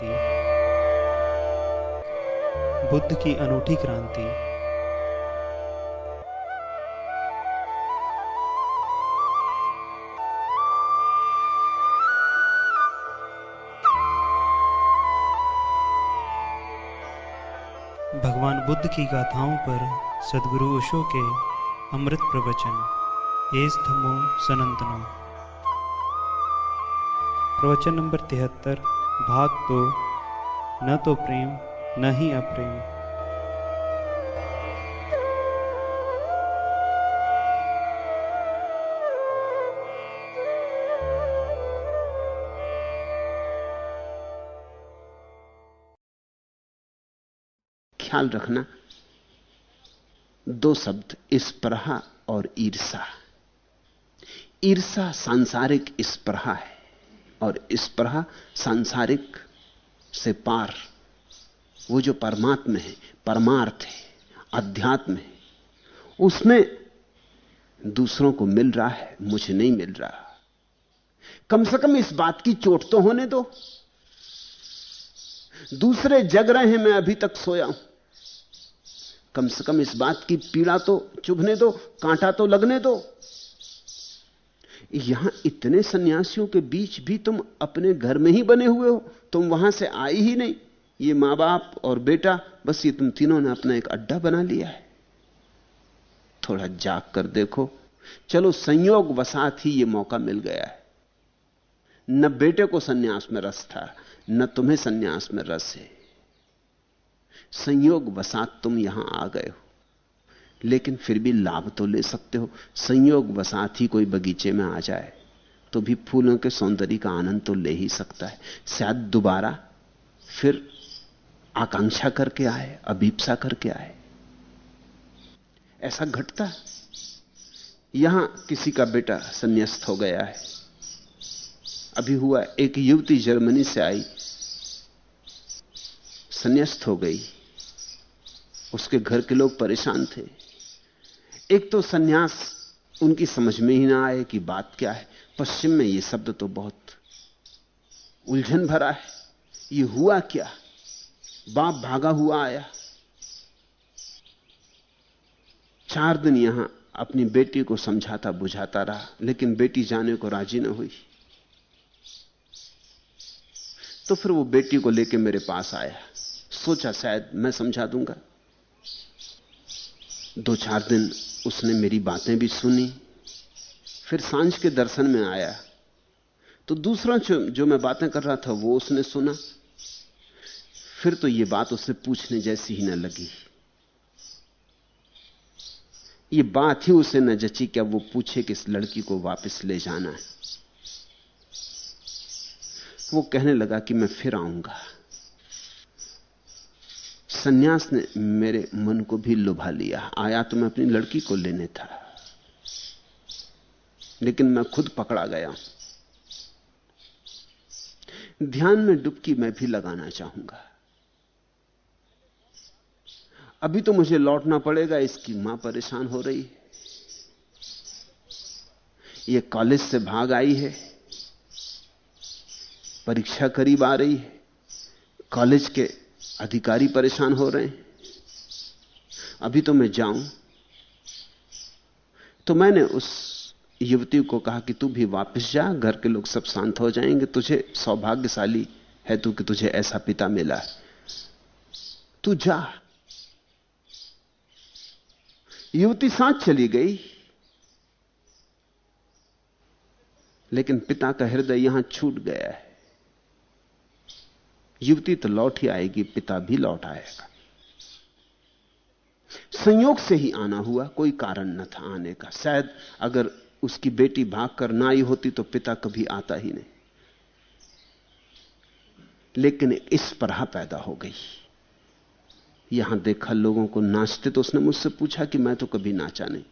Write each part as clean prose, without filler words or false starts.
क्रांति, बुद्ध की अनूठी क्रांति। भगवान बुद्ध की गाथाओं पर सद्गुरु ओशो के अमृत प्रवचन। एस धम्मो सनातनो। प्रवचन नंबर 73, भाग 2। न तो प्रेम न ही अप्रेम। ख्याल रखना, दो शब्द स्पृहा और ईर्षा। ईर्षा सांसारिक स्पृहा है और स्पृहा सांसारिक से पार, वो जो परमात्मा है, परमार्थ है, अध्यात्म है, उसमें दूसरों को मिल रहा है, मुझे नहीं मिल रहा। कम से कम इस बात की चोट तो होने दो। दूसरे जग रहे हैं, मैं अभी तक सोया हूं। कम से कम इस बात की पीड़ा तो चुभने दो, कांटा तो लगने दो। यहां इतने सन्यासियों के बीच भी तुम अपने घर में ही बने हुए हो, तुम वहां से आई ही नहीं। ये मां बाप और बेटा, बस ये तुम तीनों ने अपना एक अड्डा बना लिया है। थोड़ा जाग कर देखो। चलो संयोग वसात ही ये मौका मिल गया है। न बेटे को सन्यास में रस था, न तुम्हें सन्यास में रस है। संयोग वसात तुम यहां आ गए हो, लेकिन फिर भी लाभ तो ले सकते हो। संयोग वसात ही कोई बगीचे में आ जाए तो भी फूलों के सौंदर्य का आनंद तो ले ही सकता है। शायद दोबारा फिर आकांक्षा करके आए, अभीप्सा करके आए। ऐसा घटता है। यहां किसी का बेटा संन्यास्त हो गया है, अभी हुआ। एक युवती जर्मनी से आई, संन्यास्त हो गई। उसके घर के लोग परेशान थे। एक तो सन्यास उनकी समझ में ही ना आए कि बात क्या है। पश्चिम में यह शब्द तो बहुत उलझन भरा है। ये हुआ क्या? बाप भागा हुआ आया। 4 दिन यहां अपनी बेटी को समझाता बुझाता रहा, लेकिन बेटी जाने को राजी न हुई। तो फिर वो बेटी को लेकर मेरे पास आया। सोचा शायद मैं समझा दूंगा। 2-4 दिन उसने मेरी बातें भी सुनी। फिर सांझ के दर्शन में आया तो दूसरा जो मैं बातें कर रहा था वो उसने सुना। फिर तो ये बात उससे पूछने जैसी ही न लगी। ये बात ही उसे न जची क्या वो पूछे कि इस लड़की को वापस ले जाना है। वो कहने लगा कि मैं फिर आऊंगा। सन्यास ने मेरे मन को भी लुभा लिया। आया तो मैं अपनी लड़की को लेने था, लेकिन मैं खुद पकड़ा गया। ध्यान में डुबकी मैं भी लगाना चाहूंगा। अभी तो मुझे लौटना पड़ेगा। इसकी मां परेशान हो रही है। ये कॉलेज से भाग आई है, परीक्षा करीब आ रही है। कॉलेज के अधिकारी परेशान हो रहे हैं। अभी तो मैं जाऊं। तो मैंने उस युवती को कहा कि तू भी वापस जा, घर के लोग सब शांत हो जाएंगे। तुझे सौभाग्यशाली है तू कि तुझे ऐसा पिता मिला है। तू जा। युवती साथ चली गई, लेकिन पिता का हृदय यहां छूट गया है। युवती तो लौट ही आएगी, पिता भी लौट आएगा। संयोग से ही आना हुआ, कोई कारण न था आने का। शायद अगर उसकी बेटी भागकर ना आई होती तो पिता कभी आता ही नहीं। लेकिन इस स्पृहा पैदा हो गई। यहां देखा लोगों को नाचते तो उसने मुझसे पूछा कि मैं तो कभी नाचा नहीं।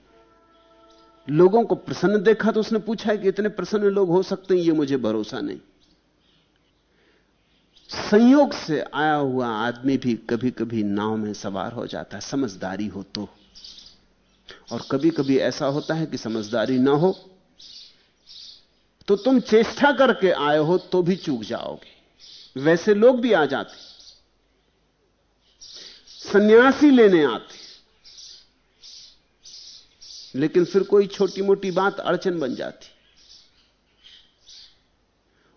लोगों को प्रसन्न देखा तो उसने पूछा कि इतने प्रसन्न लोग हो सकते हैं, ये मुझे भरोसा नहीं। संयोग से आया हुआ आदमी भी कभी कभी नाव में सवार हो जाता है, समझदारी हो तो। और कभी कभी ऐसा होता है कि समझदारी ना हो तो तुम चेष्टा करके आए हो तो भी चूक जाओगे। वैसे लोग भी आ जाते, सन्यासी लेने आते, लेकिन फिर कोई छोटी मोटी बात अड़चन बन जाती,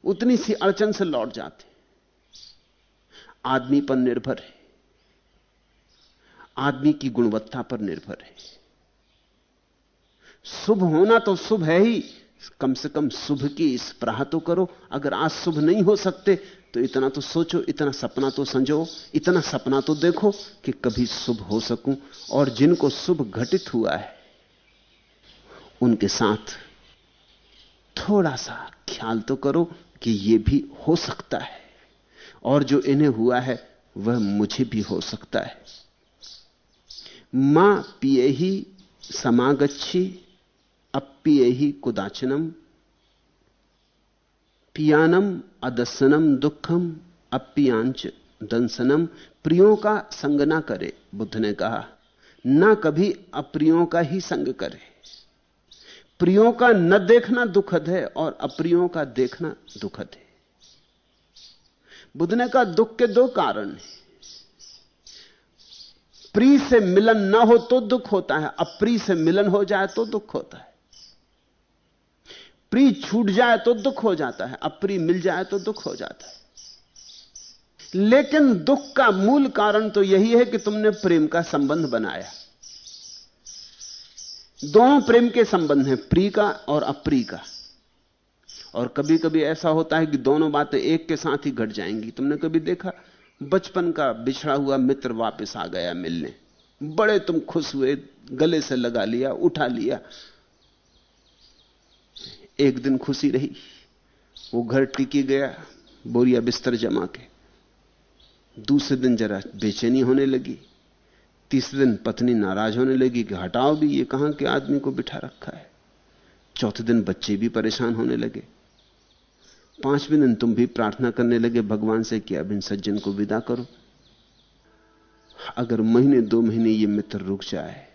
उतनी सी अड़चन से लौट जाते। आदमी पर निर्भर है, आदमी की गुणवत्ता पर निर्भर है। शुभ होना तो शुभ है ही, कम से कम शुभ की स्पृहा तो करो। अगर आज शुभ नहीं हो सकते तो इतना तो सोचो, इतना सपना तो संजो, इतना सपना तो देखो कि कभी शुभ हो सकूं। और जिनको शुभ घटित हुआ है उनके साथ थोड़ा सा ख्याल तो करो कि यह भी हो सकता है, और जो इन्हें हुआ है वह मुझे भी हो सकता है। मां पिए ही समागच्छी अप्पिए ही कुदाचनम, पियानम अदसनम दुखम अप्पियांच दंसनम। प्रियों का संग ना करे, बुद्ध ने कहा, ना कभी अप्रियों का ही संग करे। प्रियों का न देखना दुखद है और अप्रियों का देखना दुखद है। बुद्ध ने कहा दुख के दो कारण हैं। प्रिय से मिलन ना हो तो दुख होता है, अप्रिय से मिलन हो जाए तो दुख होता है। प्रिय छूट जाए तो दुख हो जाता है, अप्रिय मिल जाए तो दुख हो जाता है। लेकिन दुख का मूल कारण तो यही है कि तुमने प्रेम का संबंध बनाया। दोनों प्रेम के संबंध हैं, प्रिय का और अप्रिय का। और कभी कभी ऐसा होता है कि दोनों बातें एक के साथ ही घट जाएंगी। तुमने कभी देखा बचपन का बिछड़ा हुआ मित्र वापस आ गया मिलने, बड़े तुम खुश हुए, गले से लगा लिया, उठा लिया। एक दिन खुशी रही, वो घर टिकी गया बोरिया बिस्तर जमा के। दूसरे दिन जरा बेचैनी होने लगी, तीसरे दिन पत्नी नाराज होने लगी कि हटाओ भी, ये कहां के आदमी को बिठा रखा है। चौथे दिन बच्चे भी परेशान होने लगे। पांचवें दिन तुम भी प्रार्थना करने लगे भगवान से कि अब इन सज्जन को विदा करो। अगर महीने 2 महीने ये मित्र रुक जाए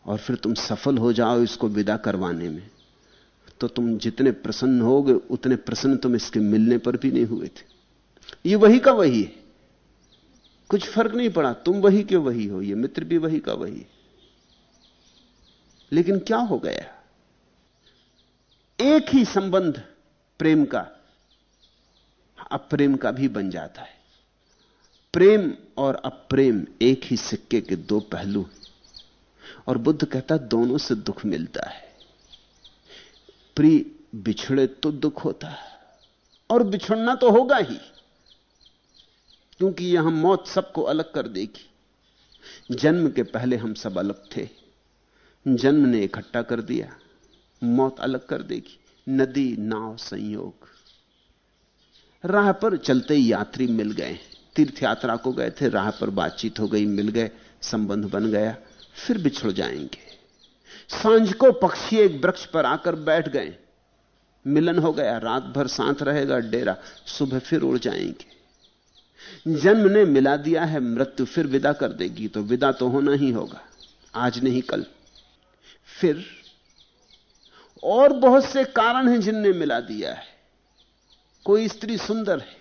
और फिर तुम सफल हो जाओ इसको विदा करवाने में, तो तुम जितने प्रसन्न होगे उतने प्रसन्न तुम इसके मिलने पर भी नहीं हुए थे। ये वही का वही है, कुछ फर्क नहीं पड़ा, तुम वही के वही हो, ये मित्र भी वही का वही है। लेकिन क्या हो गया? एक ही संबंध प्रेम का अप्रेम का भी बन जाता है। प्रेम और अप्रेम एक ही सिक्के के दो पहलू हैं, और बुद्ध कहता दोनों से दुख मिलता है। प्रिय बिछड़े तो दुख होता है, और बिछड़ना तो होगा ही, क्योंकि यहां मौत सबको अलग कर देगी। जन्म के पहले हम सब अलग थे, जन्म ने इकट्ठा कर दिया, मौत अलग कर देगी। नदी नाव संयोग, राह पर चलते यात्री मिल गए, तीर्थ यात्रा को गए थे, राह पर बातचीत हो गई, मिल गए, संबंध बन गया, फिर बिछड़ जाएंगे। सांझ को पक्षी एक वृक्ष पर आकर बैठ गए, मिलन हो गया, रात भर साथ रहेगा डेरा, सुबह फिर उड़ जाएंगे। जन्म ने मिला दिया है, मृत्यु फिर विदा कर देगी, तो विदा तो होना ही होगा, आज नहीं कल। फिर और बहुत से कारण हैं जिनने मिला दिया है। कोई स्त्री सुंदर है,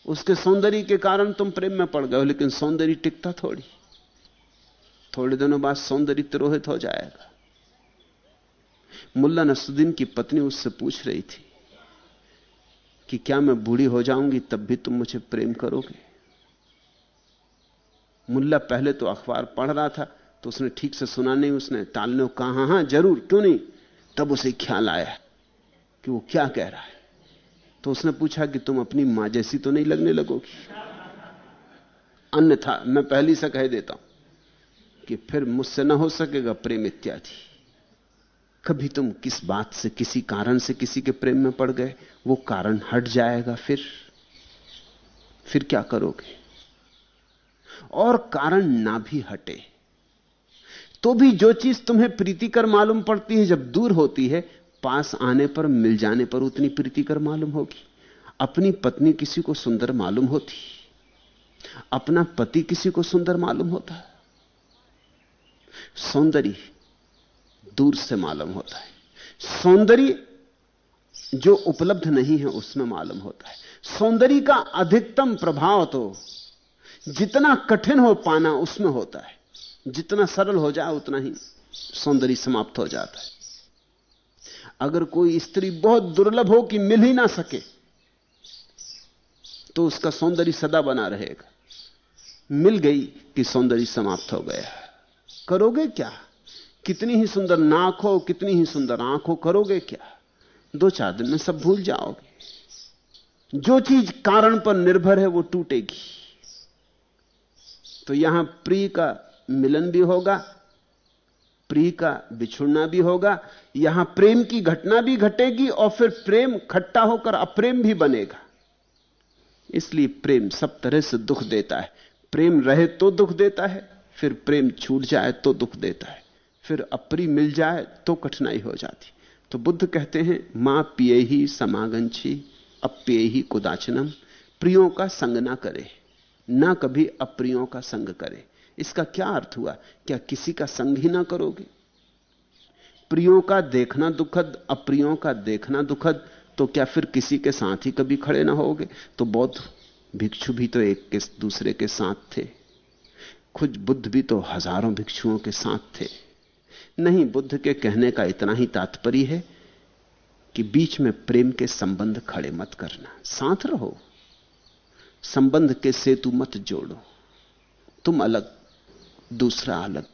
उसके सौंदर्य के कारण तुम प्रेम में पड़ गए हो, लेकिन सौंदर्य टिकता थोड़ी, थोड़े दिनों बाद सौंदर्य तिरोहित हो जाएगा। मुल्ला नसरुद्दीन की पत्नी उससे पूछ रही थी कि क्या मैं बूढ़ी हो जाऊंगी तब भी तुम मुझे प्रेम करोगे? मुल्ला पहले तो अखबार पढ़ रहा था, तो उसने ठीक से सुना नहीं, उसने टालने को कहा हां जरूर, क्यों नहीं। तब उसे ख्याल आया कि वो क्या कह रहा है, तो उसने पूछा कि तुम अपनी मां जैसी तो नहीं लगने लगोगी? अन्यथा मैं पहले से कह देता हूं कि फिर मुझसे ना हो सकेगा प्रेम इत्यादि। कभी तुम किस बात से, किसी कारण से किसी के प्रेम में पड़ गए, वो कारण हट जाएगा, फिर क्या करोगे? और कारण ना भी हटे तो भी जो चीज तुम्हें प्रीतिकर मालूम पड़ती है, जब दूर होती है, पास आने पर, मिल जाने पर उतनी प्रीतिकर मालूम होगी। अपनी पत्नी किसी को सुंदर मालूम होती, अपना पति किसी को सुंदर मालूम होता है। सौंदर्य दूर से मालूम होता है। सौंदर्य जो उपलब्ध नहीं है उसमें मालूम होता है। सौंदर्य का अधिकतम प्रभाव तो जितना कठिन हो पाना उसमें होता है। जितना सरल हो जाए उतना ही सौंदर्य समाप्त हो जाता है। अगर कोई स्त्री बहुत दुर्लभ हो कि मिल ही ना सके तो उसका सौंदर्य सदा बना रहेगा। मिल गई कि सौंदर्य समाप्त हो गया। करोगे क्या? कितनी ही सुंदर नाक हो, कितनी ही सुंदर आंख हो, करोगे क्या? 2-4 दिन में सब भूल जाओगे। जो चीज कारण पर निर्भर है वो टूटेगी। तो यहां प्रिय का मिलन भी होगा, प्रिय का बिछुड़ना भी होगा। यहां प्रेम की घटना भी घटेगी और फिर प्रेम खट्टा होकर अप्रेम भी बनेगा। इसलिए प्रेम सब तरह से दुख देता है। प्रेम रहे तो दुख देता है, फिर प्रेम छूट जाए तो दुख देता है, फिर अप्रिय मिल जाए तो कठिनाई हो जाती। तो बुद्ध कहते हैं मां पिए ही समागंछी अप्रिय ही कुदाचनम। प्रियों का संग ना करे, ना कभी अप्रियों का संग करे। इसका क्या अर्थ हुआ? क्या किसी का संग ही ना करोगे? प्रियों का देखना दुखद, अप्रियों का देखना दुखद, तो क्या फिर किसी के साथ ही कभी खड़े ना होगे? तो बौद्ध भिक्षु भी तो एक के दूसरे के साथ थे। खुद बुद्ध भी तो हजारों भिक्षुओं के साथ थे। नहीं, बुद्ध के कहने का इतना ही तात्पर्य है कि बीच में प्रेम के संबंध खड़े मत करना, साथ रहो, संबंध के सेतु मत जोड़ो। तुम अलग, दूसरा अलग।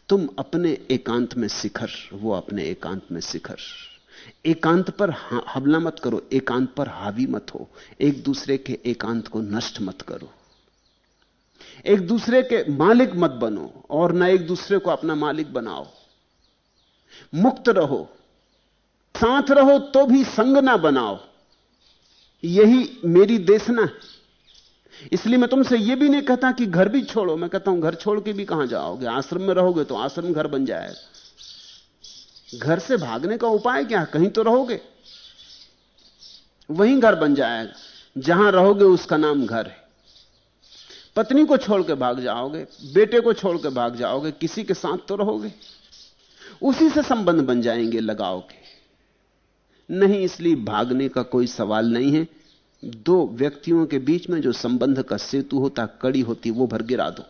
तुम अपने एकांत में शिखर, वो अपने एकांत में शिखर। एकांत पर हमला मत करो, एकांत पर हावी मत हो। एक दूसरे के एकांत को नष्ट मत करो। एक दूसरे के मालिक मत बनो और ना एक दूसरे को अपना मालिक बनाओ। मुक्त रहो, साथ रहो तो भी संग ना बनाओ। यही मेरी देशना है। इसलिए मैं तुमसे यह भी नहीं कहता कि घर भी छोड़ो। मैं कहता हूं घर छोड़ के भी कहां जाओगे? आश्रम में रहोगे तो आश्रम घर बन जाएगा। घर से भागने का उपाय क्या? कहीं तो रहोगे, वहीं घर बन जाएगा। जहां रहोगे उसका नाम घर है। पत्नी को छोड़ के भाग जाओगे, बेटे को छोड़ के भाग जाओगे, किसी के साथ तो रहोगे। उसी से संबंध बन जाएंगे, लगाओगे नहीं। इसलिए भागने का कोई सवाल नहीं है। दो व्यक्तियों के बीच में जो संबंध का सेतु होता, कड़ी होती, वो भर गिरा दो।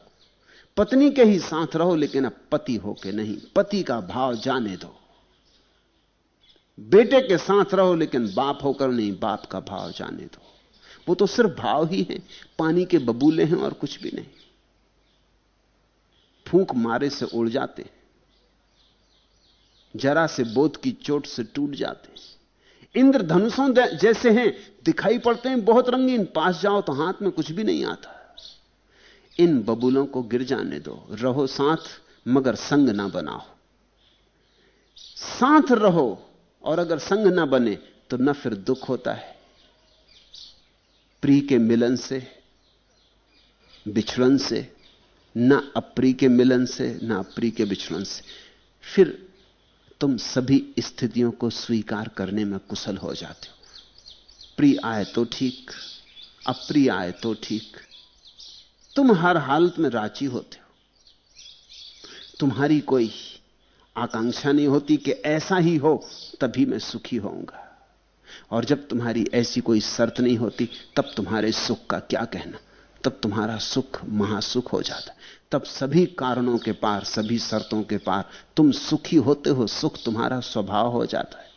पत्नी के ही साथ रहो, लेकिन अब पति होके नहीं, पति का भाव जाने दो। बेटे के साथ रहो, लेकिन बाप होकर नहीं, बाप का भाव जाने दो। वो तो सिर्फ भाव ही है, पानी के बबूले हैं और कुछ भी नहीं। फूंक मारे से उड़ जाते, जरा से बोध की चोट से टूट जाते। इंद्रधनुषों जैसे हैं, दिखाई पड़ते हैं बहुत रंगीन, पास जाओ तो हाथ में कुछ भी नहीं आता। इन बबूलों को गिर जाने दो। रहो साथ, मगर संग ना बनाओ। साथ रहो, और अगर संग ना बने तो न फिर दुख होता है प्रिय के मिलन से, बिछड़न से, न अप्रिय के मिलन से, न अप्रिय के बिछड़न से। फिर तुम सभी स्थितियों को स्वीकार करने में कुशल हो जाते हो। प्रिय आए तो ठीक, अप्रिय आए तो ठीक, तुम हर हालत में राजी होते हो। तुम्हारी कोई आकांक्षा नहीं होती कि ऐसा ही हो तभी मैं सुखी होऊंगा। और जब तुम्हारी ऐसी कोई शर्त नहीं होती, तब तुम्हारे सुख का क्या कहना। तब तुम्हारा सुख महासुख हो जाता है। तब सभी कारणों के पार, सभी शर्तों के पार तुम सुखी होते हो। सुख तुम्हारा स्वभाव हो जाता है।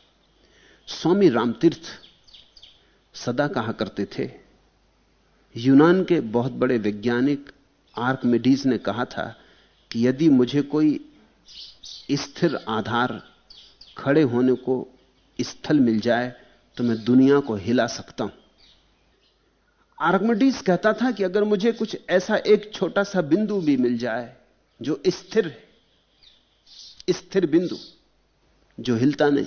स्वामी रामतीर्थ सदा कहा करते थे, यूनान के बहुत बड़े वैज्ञानिक आर्किमिडीज ने कहा था कि यदि मुझे कोई स्थिर आधार, खड़े होने को स्थल मिल जाए तो मैं दुनिया को हिला सकता हूं। आर्किमिडीज कहता था कि अगर मुझे कुछ ऐसा एक छोटा सा बिंदु भी मिल जाए जो स्थिर है, स्थिर बिंदु जो हिलता नहीं,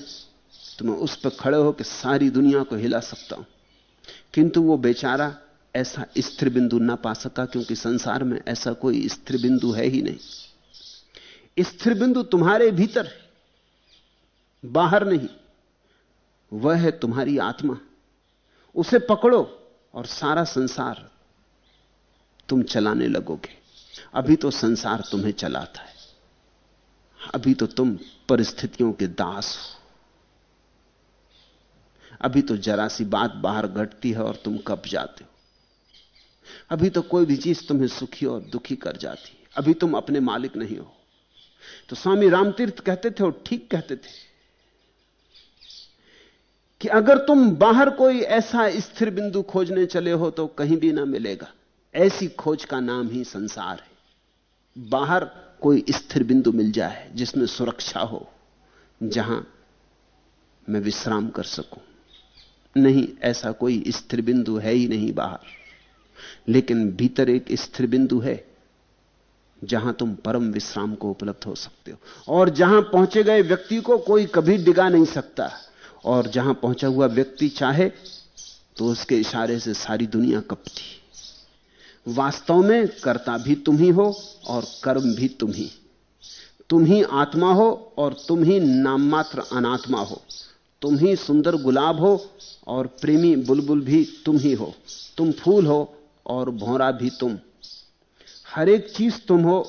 तो मैं उस पर खड़े होकर सारी दुनिया को हिला सकता हूं। किंतु वो बेचारा ऐसा स्थिर बिंदु ना पा सका, क्योंकि संसार में ऐसा कोई स्थिर बिंदु है ही नहीं। स्थिर बिंदु तुम्हारे भीतर है, बाहर नहीं। वह है तुम्हारी आत्मा। उसे पकड़ो और सारा संसार तुम चलाने लगोगे। अभी तो संसार तुम्हें चलाता है, अभी तो तुम परिस्थितियों के दास हो। अभी तो जरा सी बात बाहर घटती है और तुम कब जाते हो। अभी तो कोई भी चीज तुम्हें सुखी और दुखी कर जाती है, अभी तुम अपने मालिक नहीं हो। तो स्वामी रामतीर्थ कहते थे, और ठीक कहते थे, कि अगर तुम बाहर कोई ऐसा स्थिर बिंदु खोजने चले हो तो कहीं भी ना मिलेगा। ऐसी खोज का नाम ही संसार है। बाहर कोई स्थिर बिंदु मिल जाए जिसमें सुरक्षा हो, जहां मैं विश्राम कर सकूं। नहीं, ऐसा कोई स्थिर बिंदु है ही नहीं बाहर। लेकिन भीतर एक स्थिर बिंदु है जहां तुम परम विश्राम को उपलब्ध हो सकते हो, और जहां पहुंचे गए व्यक्ति को कोई कभी डिगा नहीं सकता। और जहां पहुंचा हुआ व्यक्ति चाहे तो उसके इशारे से सारी दुनिया कपती। वास्तव में कर्ता भी तुम ही हो और कर्म भी तुम ही। तुम ही आत्मा हो और तुम ही नाम मात्र अनात्मा हो। तुम ही सुंदर गुलाब हो और प्रेमी बुलबुल भी तुम ही हो। तुम फूल हो और भौरा भी तुम। हर एक चीज तुम हो।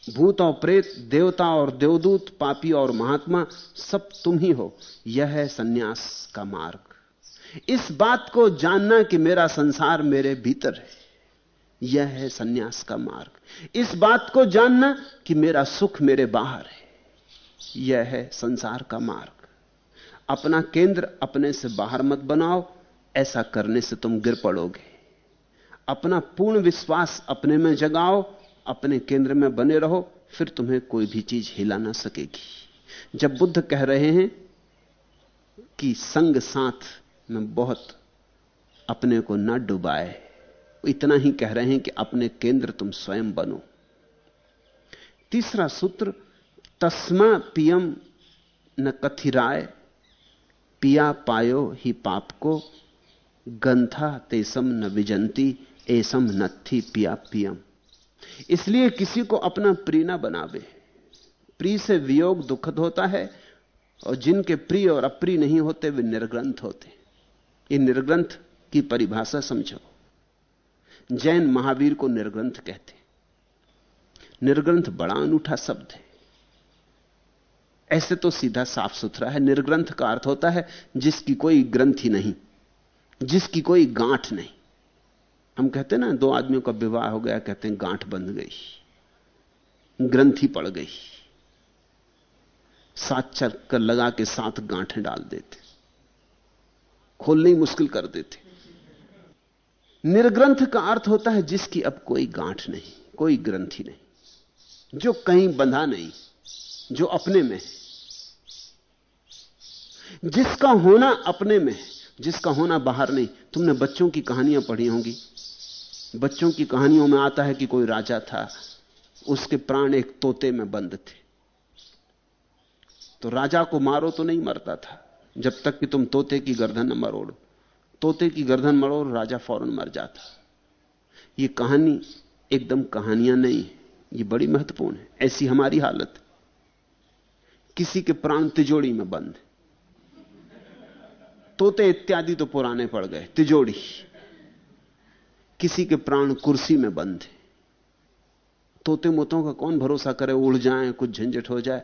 भूत और प्रेत, देवता और देवदूत, पापी और महात्मा, सब तुम ही हो। यह है सन्यास का मार्ग। इस बात को जानना कि मेरा संसार मेरे भीतर है, यह है सन्यास का मार्ग। इस बात को जानना कि मेरा सुख मेरे बाहर है, यह है संसार का मार्ग। अपना केंद्र अपने से बाहर मत बनाओ, ऐसा करने से तुम गिर पड़ोगे। अपना पूर्ण विश्वास अपने में जगाओ, अपने केंद्र में बने रहो, फिर तुम्हें कोई भी चीज हिला ना सकेगी। जब बुद्ध कह रहे हैं कि संग साथ में बहुत अपने को न डुबाए, इतना ही कह रहे हैं कि अपने केंद्र तुम स्वयं बनो। तीसरा सूत्र, तस्मा पियम न कथिराय, पिया पायो ही पाप को, गंथा तेसम न विजंती, एसम नत्थी पिया पियम। इसलिए किसी को अपना प्रिय ना बनावे। प्रिय से वियोग दुखद होता है, और जिनके प्रिय और अप्रिय नहीं होते वे निर्ग्रंथ होते। ये निर्ग्रंथ की परिभाषा समझो। जैन महावीर को निर्ग्रंथ कहते। निर्ग्रंथ बड़ा अनूठा शब्द है। ऐसे तो सीधा साफ सुथरा है। निर्ग्रंथ का अर्थ होता है जिसकी कोई ग्रंथि नहीं, जिसकी कोई गांठ नहीं। हम कहते हैं ना, दो आदमियों का विवाह हो गया, कहते हैं गांठ बंध गई, ग्रंथि पड़ गई। सात चक्कर लगा के 7 गांठें डाल देते, खोलने ही मुश्किल कर देते। निर्ग्रंथ का अर्थ होता है जिसकी अब कोई गांठ नहीं, कोई ग्रंथि नहीं, जो कहीं बंधा नहीं, जो अपने में, जिसका होना अपने में, जिसका होना बाहर नहीं। तुमने बच्चों की कहानियां पढ़ी होंगी। बच्चों की कहानियों में आता है कि कोई राजा था, उसके प्राण एक तोते में बंद थे। तो राजा को मारो तो नहीं मरता था, जब तक कि तुम तोते की गर्दन न मरोड़ो। तोते की गर्दन मरोड़, राजा फौरन मर जाता। ये कहानी एकदम कहानियां नहीं, ये बड़ी महत्वपूर्ण है। ऐसी हमारी हालत। किसी के प्राण तिजोड़ी में बंद। तोते इत्यादि तो पुराने पड़ गए, तिजोड़ी। किसी के प्राण कुर्सी में बंद। तोते मोतों का कौन भरोसा करे, उड़ जाएं, कुछ झंझट हो जाए।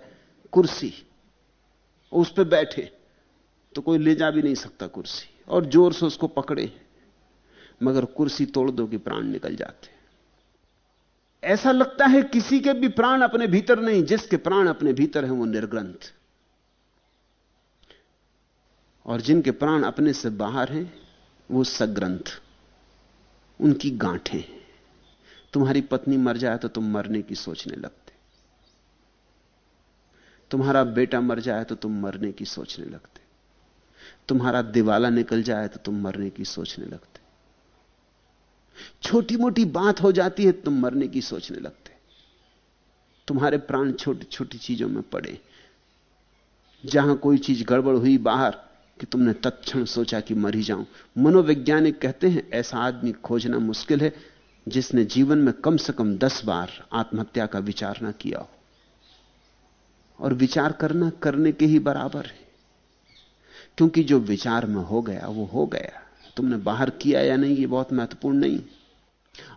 कुर्सी, उस पे बैठे तो कोई ले जा भी नहीं सकता कुर्सी, और जोर से उसको पकड़े, मगर कुर्सी तोड़ दो कि प्राण निकल जाते। ऐसा लगता है किसी के भी प्राण अपने भीतर नहीं। जिसके प्राण अपने भीतर हैं वो निर्ग्रंथ, और जिनके प्राण अपने से बाहर हैं वो सग्रंथ, उनकी गांठें। तुम्हारी पत्नी मर जाए तो तुम मरने की सोचने लगते, तुम्हारा बेटा मर जाए तो तुम मरने की सोचने लगते, तुम्हारा दिवाला निकल जाए तो तुम मरने की सोचने लगते, छोटी मोटी बात हो जाती है तुम मरने की सोचने लगते। तुम्हारे प्राण छोटी छोटी चीजों में पड़े। जहां कोई चीज गड़बड़ हुई बाहर कि तुमने तत्क्षण सोचा कि मर ही जाऊं। मनोवैज्ञानिक कहते हैं ऐसा आदमी खोजना मुश्किल है जिसने जीवन में कम से कम 10 बार आत्महत्या का विचार ना किया हो। और विचार करना करने के ही बराबर है, क्योंकि जो विचार में हो गया वो हो गया। तुमने बाहर किया या नहीं ये बहुत महत्वपूर्ण नहीं।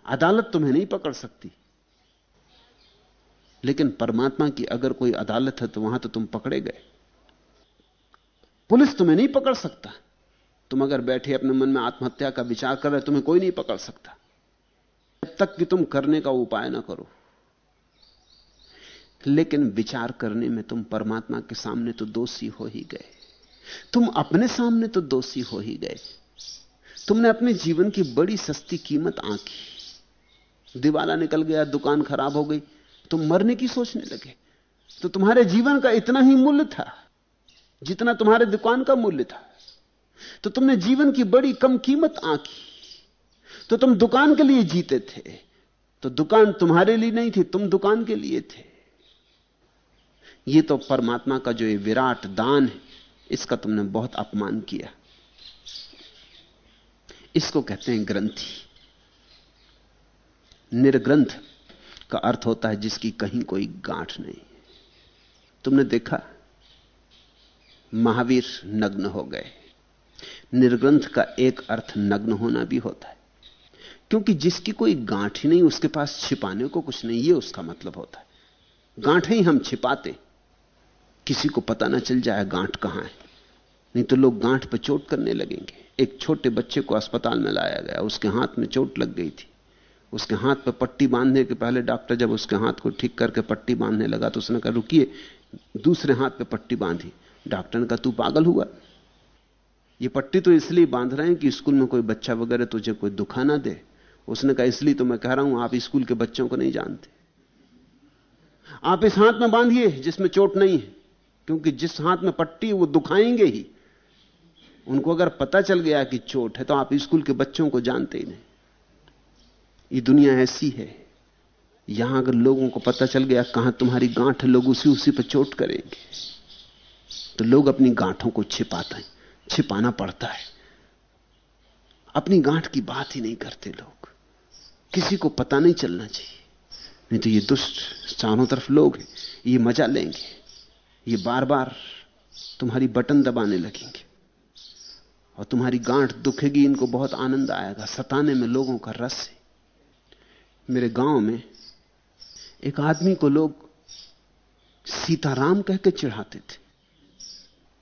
अदालत तुम्हें नहीं पकड़ सकती, लेकिन परमात्मा की अगर कोई अदालत है तो वहां तो तुम पकड़े गए। पुलिस तुम्हें नहीं पकड़ सकता, तुम अगर बैठे अपने मन में आत्महत्या का विचार कर रहे, तुम्हें कोई नहीं पकड़ सकता जब तक कि तुम करने का उपाय ना करो। लेकिन विचार करने में तुम परमात्मा के सामने तो दोषी हो ही गए, तुम अपने सामने तो दोषी हो ही गए। तुमने अपने जीवन की बड़ी सस्ती कीमत आंकी, दिवाला निकल गया, दुकान खराब हो गई, तुम मरने की सोचने लगे। तो तुम्हारे जीवन का इतना ही मूल्य था जितना तुम्हारे दुकान का मूल्य था। तो तुमने जीवन की बड़ी कम कीमत आंकी। तो तुम दुकान के लिए जीते थे, तो दुकान तुम्हारे लिए नहीं थी, तुम दुकान के लिए थे। ये तो परमात्मा का जो ये विराट दान है, इसका तुमने बहुत अपमान किया। इसको कहते हैं ग्रंथि। निर्ग्रंथ का अर्थ होता है जिसकी कहीं कोई गांठ नहीं। तुमने देखा महावीर नग्न हो गए। निर्ग्रंथ का एक अर्थ नग्न होना भी होता है, क्योंकि जिसकी कोई गांठ ही नहीं, उसके पास छिपाने को कुछ नहीं, यह उसका मतलब होता है। गांठें ही हम छिपाते, किसी को पता ना चल जाए गांठ कहां है, नहीं तो लोग गांठ पर चोट करने लगेंगे। एक छोटे बच्चे को अस्पताल में लाया गया, उसके हाथ में चोट लग गई थी। उसके हाथ पर पट्टी बांधने के पहले डॉक्टर जब उसके हाथ को ठीक करके पट्टी बांधने लगा तो उसने कहा रुकिए, दूसरे हाथ पे पट्टी बांधी। डॉक्टर ने कहा तू पागल हुआ, ये पट्टी तो इसलिए बांध रहे हैं कि स्कूल में कोई बच्चा वगैरह तुझे कोई दुखा ना दे। उसने कहा इसलिए तो मैं कह रहा हूं, आप स्कूल के बच्चों को नहीं जानते। आप इस हाथ में बांधिए जिसमें चोट नहीं है, क्योंकि जिस हाथ में पट्टी है वो दुखाएंगे ही। उनको अगर पता चल गया कि चोट है तो आप स्कूल के बच्चों को जानते ही नहीं। ये दुनिया ऐसी है, यहां अगर लोगों को पता चल गया कहां तुम्हारी गांठ है, लोग उसी पर चोट करेंगे। तो लोग अपनी गांठों को छिपाते हैं, छिपाना पड़ता है। अपनी गांठ की बात ही नहीं करते लोग, किसी को पता नहीं चलना चाहिए, नहीं तो ये दुष्ट चारों तरफ लोग हैं, ये मजा लेंगे, ये बार बार तुम्हारी बटन दबाने लगेंगे और तुम्हारी गांठ दुखेगी। इनको बहुत आनंद आएगा, सताने में लोगों का रस है। मेरे गांव में एक आदमी को लोग सीताराम कह के चिढ़ाते थे।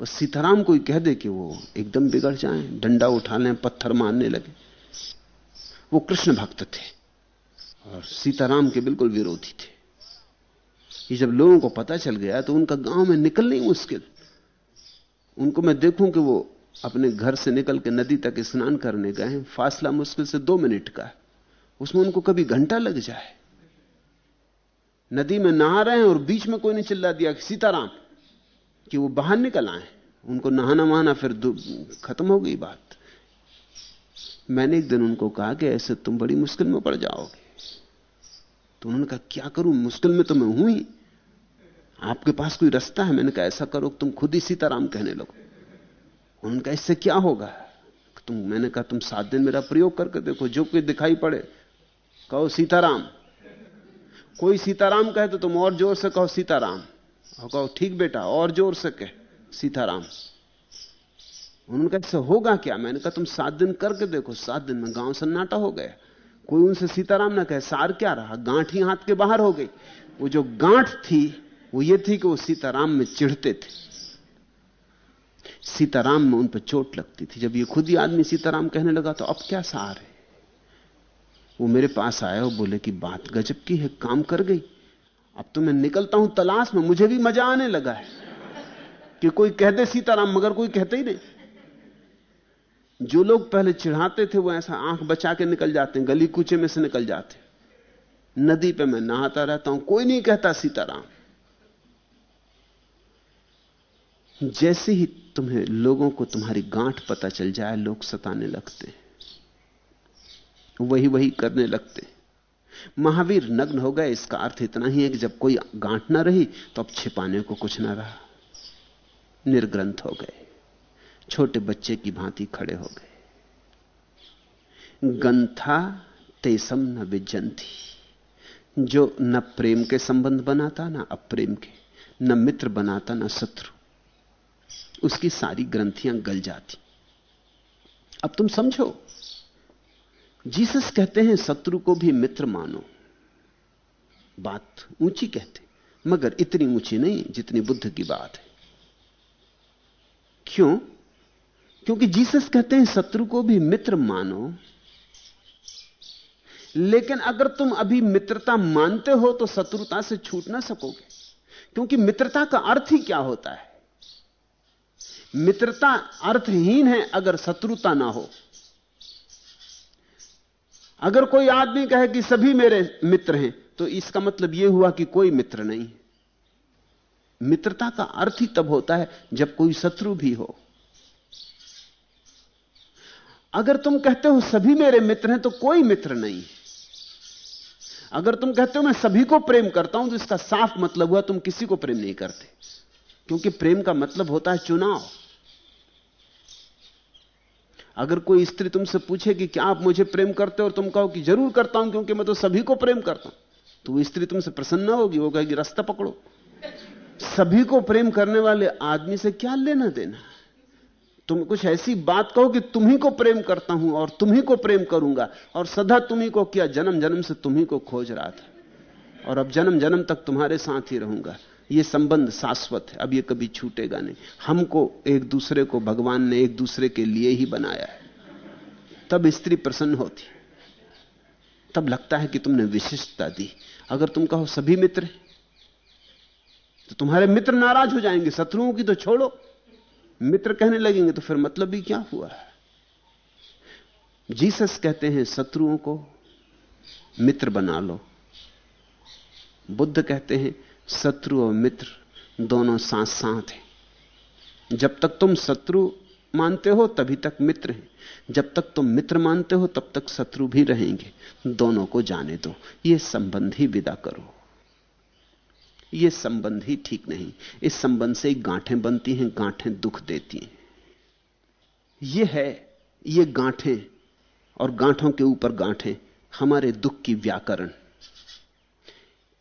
बस सीताराम कोई कह दे कि वो एकदम बिगड़ जाएं, डंडा उठा लें, पत्थर मारने लगे। वो कृष्ण भक्त थे और सीताराम के बिल्कुल विरोधी थे। ये जब लोगों को पता चल गया तो उनका गांव में निकलना ही मुश्किल। उनको मैं देखूं कि वो अपने घर से निकल के नदी तक स्नान करने गए हैं, फासला मुश्किल से 2 मिनट का है, उसमें उनको कभी घंटा लग जाए। नदी में नहा रहे हैं और बीच में कोई ने चिल्ला दिया कि सीताराम, कि वो बाहर निकल आए। उनको नहाना वहाना, फिर खत्म हो गई बात। मैंने एक दिन उनको कहा कि ऐसे तुम बड़ी मुश्किल में पड़ जाओगे। तो उन्होंने कहा क्या करूं, मुश्किल में तो मैं हूं ही, आपके पास कोई रास्ता है? मैंने कहा ऐसा करो तुम खुद ही सीताराम कहने लगो। उन्होंने कहा इससे क्या होगा? मैंने कहा तुम 7 दिन मेरा प्रयोग करके देखो, जो कोई दिखाई पड़े कहो सीताराम। कोई सीताराम कहे तो तुम और जोर से कहो सीताराम, और कहो ठीक बेटा, और जोर से कह सीताराम। उन्होंने कहा इससे होगा क्या? मैंने कहा तुम 7 दिन करके देखो। 7 दिन में गांव सन्नाटा हो गया, कोई उनसे सीताराम ना कहे। सार क्या रहा, गांठ ही हाथ के बाहर हो गई। वो जो गांठ थी वो ये थी कि वो सीताराम में चिढ़ते थे, सीताराम में उन पर चोट लगती थी। जब ये खुद ही आदमी सीताराम कहने लगा तो अब क्या सार है? वो मेरे पास आए और बोले कि बात गजब की है, काम कर गई। अब तो मैं निकलता हूं तलाश में, मुझे भी मजा आने लगा है कि कोई कह दे सीताराम, मगर कोई कहते ही नहीं। जो लोग पहले चिढ़ाते थे वो ऐसा आंख बचा के निकल जाते हैं, गली कूचे में से निकल जाते। नदी पे मैं नहाता रहता हूं, कोई नहीं कहता सीताराम। जैसे ही तुम्हें लोगों को तुम्हारी गांठ पता चल जाए, लोग सताने लगते हैं, वही वही करने लगते। महावीर नग्न हो गए, इसका अर्थ इतना ही है कि जब कोई गांठ ना रही तो अब छिपाने को कुछ ना रहा, निर्ग्रंथ हो गए, छोटे बच्चे की भांति खड़े हो गए। गंथा तेसम न विजंती, जो न प्रेम के संबंध बनाता ना अप्रेम के, न मित्र बनाता ना शत्रु, उसकी सारी ग्रंथियां गल जाती। अब तुम समझो, जीसस कहते हैं शत्रु को भी मित्र मानो। बात ऊंची कहते, मगर इतनी ऊंची नहीं जितनी बुद्ध की बात है। क्यों? क्योंकि जीसस कहते हैं शत्रु को भी मित्र मानो, लेकिन अगर तुम अभी मित्रता मानते हो तो शत्रुता से छूट ना सकोगे। क्योंकि मित्रता का अर्थ ही क्या होता है? मित्रता अर्थहीन है अगर शत्रुता ना हो। अगर कोई आदमी कहे कि सभी मेरे मित्र हैं, तो इसका मतलब यह हुआ कि कोई मित्र नहीं है। मित्रता का अर्थ ही तब होता है जब कोई शत्रु भी हो। अगर तुम कहते हो सभी मेरे मित्र हैं, तो कोई मित्र नहीं है। अगर तुम कहते हो मैं सभी को प्रेम करता हूं, तो इसका साफ मतलब हुआ तुम किसी को प्रेम नहीं करते। क्योंकि प्रेम का मतलब होता है चुनाव। अगर कोई स्त्री तुमसे पूछे कि क्या आप मुझे प्रेम करते हो, और तुम कहो कि जरूर करता हूं क्योंकि मैं तो सभी को प्रेम करता हूं, तो वो स्त्री तुमसे प्रसन्न होगी। वो कहेगी रास्ता पकड़ो। सभी को प्रेम करने वाले आदमी से क्या लेना देना? तुम कुछ ऐसी बात कहो कि तुम्ही को प्रेम करता हूं और तुम्ही को प्रेम करूंगा, और सदा तुम्ही को किया, जन्म जन्म से तुम्ही को खोज रहा था और अब जन्म जन्म तक तुम्हारे साथ ही रहूंगा। यह संबंध शाश्वत है, अब यह कभी छूटेगा नहीं। हमको एक दूसरे को भगवान ने एक दूसरे के लिए ही बनाया है। तब स्त्री प्रसन्न होती, तब लगता है कि तुमने विशिष्टता दी। अगर तुम कहो सभी मित्र हैं, तो तुम्हारे मित्र नाराज हो जाएंगे। शत्रुओं की तो छोड़ो, मित्र कहने लगेंगे तो फिर मतलब ही क्या हुआ? जीसस कहते हैं शत्रुओं को मित्र बना लो। बुद्ध कहते हैं शत्रु और मित्र दोनों साथ साथ हैं। जब तक तुम शत्रु मानते हो तभी तक मित्र हैं, जब तक तुम मित्र मानते हो तब तक शत्रु भी रहेंगे। दोनों को जाने दो। यह संबंध ही विदा करो। यह संबंध ही ठीक नहीं। इस संबंध से गांठें बनती हैं, गांठें दुख देती हैं। ये गांठें और गांठों के ऊपर गांठें हमारे दुख की व्याकरण।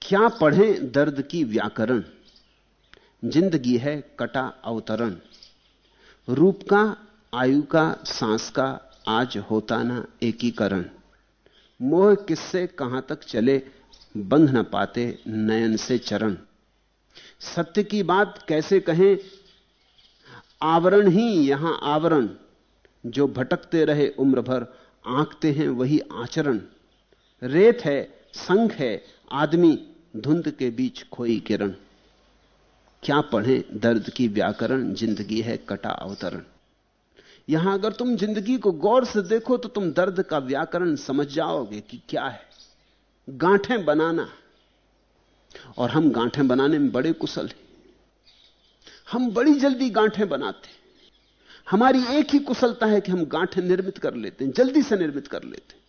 क्या पढ़ें दर्द की व्याकरण, जिंदगी है कटा अवतरण। रूप का, आयु का, सांस का आज होता ना एकीकरण। मोह किससे कहां तक चले, बंध न पाते नयन से चरण। सत्य की बात कैसे कहें, आवरण ही यहां आवरण। जो भटकते रहे उम्र भर, आंकते हैं वही आचरण। रेत है, संग है, आदमी धुंध के बीच खोई किरण। क्या पढ़ें दर्द की व्याकरण, जिंदगी है कटा अवतरण। यहां अगर तुम जिंदगी को गौर से देखो तो तुम दर्द का व्याकरण समझ जाओगे कि क्या है। गांठें बनाना, और हम गांठें बनाने में बड़े कुशल हैं। हम बड़ी जल्दी गांठें बनाते हैं। हमारी एक ही कुशलता है कि हम गांठें निर्मित कर लेते हैं, जल्दी से निर्मित कर लेते हैं,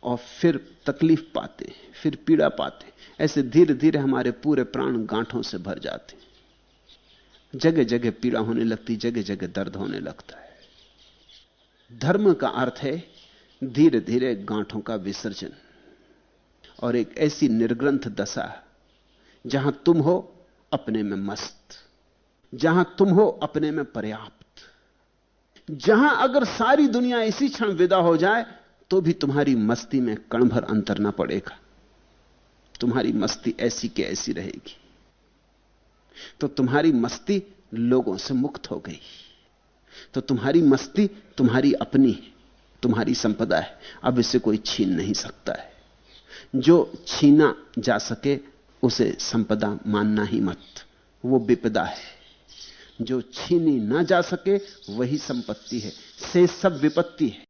और फिर तकलीफ पाते हैं, फिर पीड़ा पाते हैं। ऐसे धीरे धीरे हमारे पूरे प्राण गांठों से भर जाते हैं। जगह जगह पीड़ा होने लगती, जगह जगह दर्द होने लगता है। धर्म का अर्थ है धीरे धीरे गांठों का विसर्जन, और एक ऐसी निर्ग्रंथ दशा जहां तुम हो अपने में मस्त, जहां तुम हो अपने में पर्याप्त, जहां अगर सारी दुनिया इसी क्षण विदा हो जाए तो भी तुम्हारी मस्ती में कण भर अंतर ना पड़ेगा। तुम्हारी मस्ती ऐसी के ऐसी रहेगी। तो तुम्हारी मस्ती लोगों से मुक्त हो गई, तो तुम्हारी मस्ती तुम्हारी अपनी है, तुम्हारी संपदा है। अब इसे कोई छीन नहीं सकता है। जो छीना जा सके उसे संपदा मानना ही मत, वो विपदा है। जो छीनी ना जा सके वही संपत्ति है, से सब विपत्ति है।